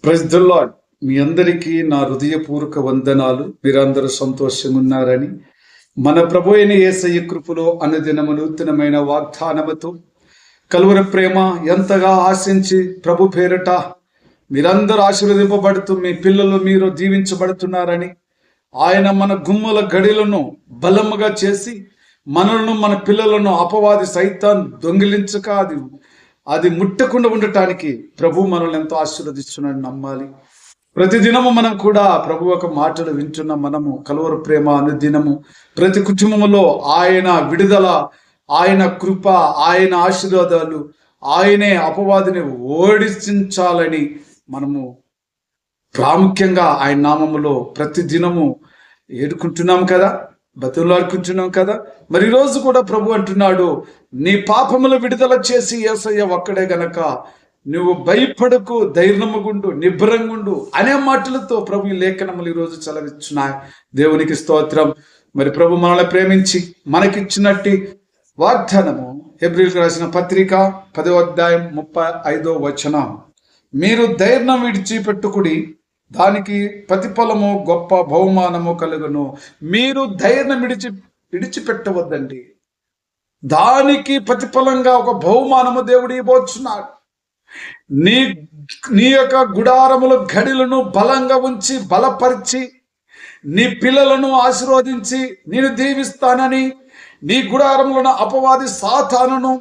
Praise the lord. మీ అందరికీ నా హృదయపూర్వక వందనాలు. మీరందరూ సంతోషంగా ఉన్నారని, మన ప్రభు అయిన యేసయ్య కృపలో అనుదినము నూతనమైన వాగ్దానముతో కలువరి ప్రేమ ఎంతగా ఆశించి ప్రభు పేరట మీరందరూ ఆశీర్వదింపబడుతూ మీ పిల్లలు మీరు దీవించబడుతున్నారని, ఆయన మన గుమ్మల గడిలను బలముగా చేసి మనలను మన పిల్లలను అపవాది సైతాన్ దొంగిలించక అది ముట్టకుండా ఉండటానికి ప్రభు మనల్ని ఎంతో ఆశీర్వదిస్తున్నాడు నమ్మాలి. ప్రతిదినము మనం కూడా ప్రభు ఒక మాటలు వింటున్న మనము కలువరి ప్రేమ అనుదినము ప్రతి కుటుంబంలో ఆయన విడుదల, ఆయన కృప, ఆయన ఆశీర్వాదాలు, ఆయనే అపవాదిని ఓడించాలని మనము ప్రాముఖ్యంగా ఆయన నామములో ప్రతి దినము ఏడుకుంటున్నాం కదా, బతులాడుకుంటున్నాం కదా. మరి ఈరోజు కూడా ప్రభు అంటున్నాడు, నీ పాపములు విడుదల చేసి యేసయ్య ఒక్కడే గనక నువ్వు భయపడకు, ధైర్యముగుండు, నిబ్బరంగుండు అనే మాటలతో ప్రభు ఈ లేఖనములు ఈరోజు చలవిస్తున్నాయి. దేవునికి స్తోత్రం. మరి ప్రభు మనల్ని ప్రేమించి మనకిచ్చినట్టి వాగ్దానము హెబ్రీయులకు రాసిన పత్రిక 10వ అధ్యాయం 35వ వచనం, మీరు ధైర్యం విడిచిపెట్టుకుడి, దానికి ప్రతిఫలము గొప్ప బహుమానము కలుగును. మీరు ధైర్యం విడిచిపెట్టవద్దండి, దానికి ప్రతిఫలంగా ఒక బహుమానము దేవుడు ఇవ్వబోతున్నాడు. నీ యొక్క గుడారముల గడిలను బలంగా ఉంచి బలపరిచి నీ పిల్లలను ఆశీర్వదించి నేను దీవిస్తానని, నీ గుడారములను అపవాది సాతానును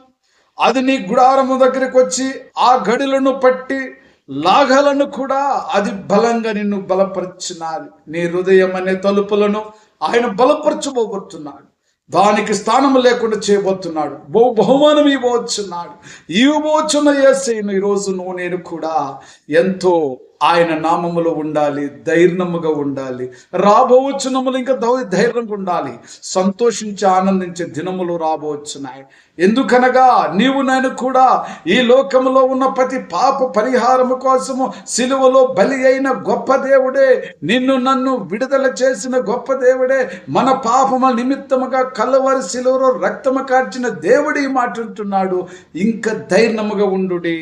అది నీ గుడారము దగ్గరికి వచ్చి ఆ గడిలను పట్టి లాగాలను కూడా అది బలంగా నిన్ను బలపరుచున్నాడు. నీ హృదయం అనే తలుపులను ఆయన బలపరచబోతున్నాడు, దానికి స్థానం లేకుండా చేయబోతున్నాడు, బహుమానం ఇవ్వబోచున్న యేసయ్యను ఈరోజు నేను కూడా ఎంతో ఆయన నామములో ఉండాలి, ధైర్యముగా ఉండాలి. రాబోవచ్చునములు ఇంకా ధైర్యంగా ఉండాలి. సంతోషించి ఆనందించే దినములు రాబోవచ్చున్నాయి. ఎందుకనగా నీవు నేను కూడా ఈ లోకములో ఉన్న ప్రతి పాప పరిహారము కోసము సిలువలో బలి అయిన గొప్ప దేవుడే, నిన్ను నన్ను విడుదల చేసిన గొప్ప దేవుడే, మన పాపముల నిమిత్తముగా కల్వరి సిలువలో రక్తము కార్చిన దేవుడు ఈ మాట అంటున్నాడు, ఇంకా ధైర్యముగా ఉండుడి,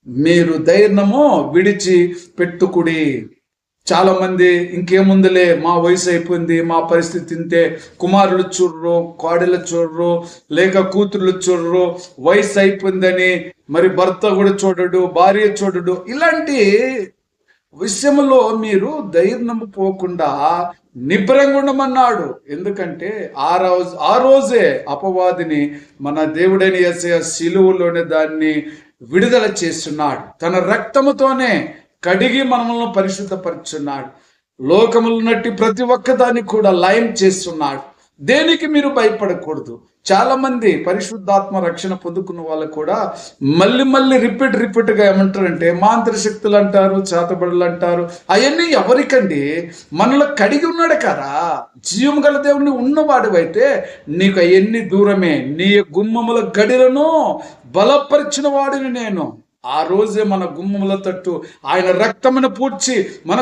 మీరు ధైర్యము విడిచి పెట్టుకుడి. చాలా మంది ఇంకేముందులే, మా వయసు అయిపోయింది, మా పరిస్థితి ఇంతే, కుమారులు చూడరు, కోడలు చూడరు, లేక కూతుర్లు చూడరు, వయసు అయిపోయిందని మరి భర్త కూడా చూడడు, భార్య చూడడు, ఇలాంటి విషయంలో మీరు ధైర్యము పోకుండా నిబ్బరంగా ఉండమన్నాడు. ఎందుకంటే ఆ రోజే అపవాదిని మన దేవుడైన యేసయ్య సిలువలోనే దాన్ని విడుదల చేస్తున్నాడు. తన రక్తముతోనే కడిగి మనల్ని పరిశుద్ధపరుచున్నాడు. లోకములు నట్టి ప్రతి ఒక్కదాన్ని కూడా లయం చేస్తున్నాడు. దేనికి మీరు భయపడకూడదు. చాలా మంది పరిశుద్ధాత్మ రక్షణ పొందుకున్న వాళ్ళు కూడా మళ్ళీ రిపీట్గా ఏమంటారంటే మాంత్ర శక్తులు అంటారు, చేతబడులు అంటారు. అవన్నీ ఎవరికండి? మనలో కడిగి ఉన్నాడు కదా, జీవం గల దేవుడిని ఉన్నవాడివైతే నీకు అవన్నీ దూరమే. నీ గుమ్మముల గడిలను బలపరిచిన వాడిని నేను. ఆ రోజే మన గుమ్మముల తట్టు ఆయన రక్తమును పూడ్చి మన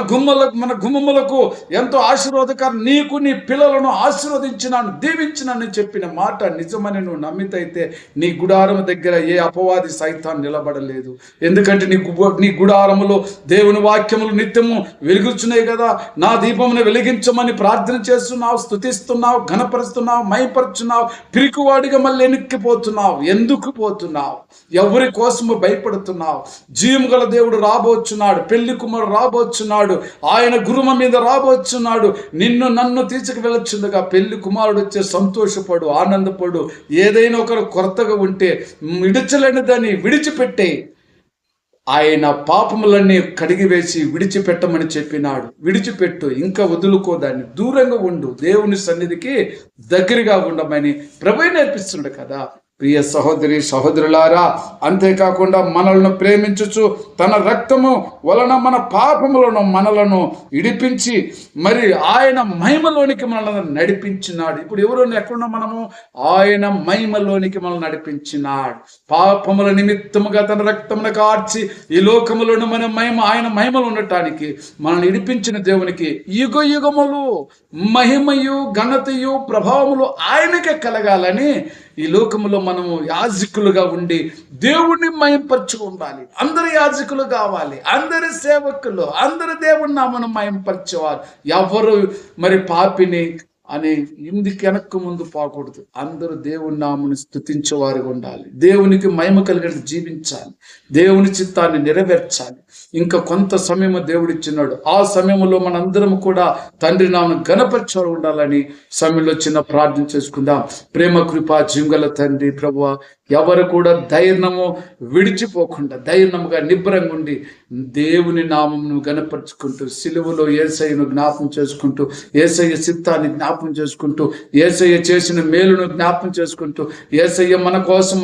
గుమ్మములకు ఎంతో ఆశీర్వాదకరం, నీకు నీ పిల్లలను ఆశీర్వదించినాను, దీవించినాను చెప్పిన మాట నిజమని నువ్వు నమ్మితైతే నీ గుడారం దగ్గర ఏ అపవాది సైతాన్ నిలబడలేదు. ఎందుకంటే నీ గుడారములో దేవుని వాక్యములు నిత్యము వెలుగుచున్నాయి కదా. నా దీపమును వెలిగించమని ప్రార్థన చేస్తున్నావు, స్తుతిస్తున్నావు, ఘనపరుస్తున్నావు, మైపరుచున్నావు. పిరికివాడిగా మళ్ళీ ఎనిక్కిపోతున్నావు. ఎందుకు పోతున్నావు? ఎవరి కోసము భయపడుతున్నావు? జీవం గల దేవుడు రాబోచున్నాడు, పెళ్లి కుమారుడు రాబోచున్నాడు, ఆయన గురుమ మీద రాబోచున్నాడు. నిన్ను నన్ను తీసుకు వెళ్ళొచ్చుండగా పెళ్లి కుమారుడు వచ్చే సంతోషపడు, ఆనందపడు. ఏదైనా ఒకరు కొరతగా ఉంటే విడిచలేని దాన్ని విడిచిపెట్టే, ఆయన పాపములన్నీ కడిగివేసి విడిచిపెట్టమని చెప్పినాడు. విడిచిపెట్టు, ఇంకా వదులుకోదాన్ని, దూరంగా ఉండు, దేవుని సన్నిధికి దగ్గరగా ఉండమని ప్రభువే నేర్పిస్తుండే కదా. ప్రియ సహోదరి సహోదరులారా, అంతేకాకుండా మనలను ప్రేమించుచు తన రక్తము వలన మన పాపములను మనలను ఇడిపించి మరి ఆయన మహిమలోనికి మనల్ని నడిపించినాడు. ఇప్పుడు ఎవరు ఎక్కడున్నా మనము ఆయన మహిమలోనికి మనల్ని నడిపించినాడు. పాపముల నిమిత్తముగా తన రక్తమును కార్చి ఈ లోకములను మన ఆయన మహిమలు ఉండటానికి మనల్ని ఇడిపించిన దేవునికి యుగ యుగములు మహిమయు ఘనతయు ప్రభావములు ఆయనకే కలగాలని ఈ లోకములో మనము యాజకులుగా ఉండి దేవుణ్ణి మయంపరచుకుండాలి. అందరు యాజకులు కావాలి, అందరు సేవకులు, అందరు దేవుని నామను మయంపరచేవారు. ఎవరు మరి పాపిని అని ఇందుకు వెనక్కు ముందు పోకూడదు. అందరూ దేవుని నామని స్తుతించేవారుగా ఉండాలి. దేవునికి మహిమ కలిగిన జీవించాలి, దేవుని చిత్తాన్ని నెరవేర్చాలి. ఇంకా కొంత సమయము దేవుడిచ్చినాడు. ఆ సమయంలో మనందరం కూడా తండ్రి నామను ఘనపరిచేవారు ఉండాలని సమయంలో చిన్న ప్రార్థన చేసుకుందాం. ప్రేమ కృపా జింగల తండ్రి ప్రభువా, ఎవరు కూడా ధైర్యము విడిచిపోకుండా ధైర్యముగా నిబ్బరంగా ఉండి దేవుని నామమును గణపరుచుకుంటూ, సిలువలో యేసయ్యను జ్ఞాపం చేసుకుంటూ, యేసయ్య చిత్తాన్ని జ్ఞాపం చేసుకుంటూ, యేసయ్య చేసిన మేలును జ్ఞాపం చేసుకుంటూ, యేసయ్య మన కోసం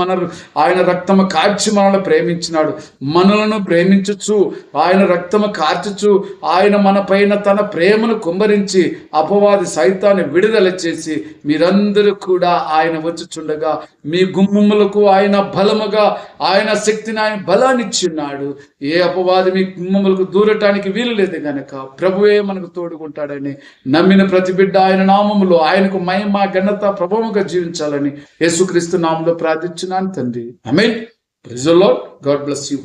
ఆయన రక్తము కార్చి మనల్ని ప్రేమించినాడు. మనలను ప్రేమించచ్చు, ఆయన రక్తము కార్చుచు, ఆయన మన పైన తన ప్రేమను కుమ్మరించి అపవాది సైతాన్ని విడుదల చేసి మీరందరూ కూడా ఆయన వచ్చుచుండగా మీ గుమ్మములకు ఆయన బలముగా ఆయన శక్తిని, ఆయన బలాన్ని ఇచ్చిన్నాడు. ఏ అపవాది మీ గుమ్మములకు దూరటానికి వీలు లేదు గనక ప్రభువే మనకు తోడుకుంటాడని నమ్మిన ప్రతి బిడ్డ ఆయన నామములో ఆయనకు మహిమ ఘనత ప్రభావముగా జీవించాలని యేసుక్రీస్తు నామములో ప్రార్థించున్నాను తండ్రి. ఆమేన్. Praise the Lord. God bless you.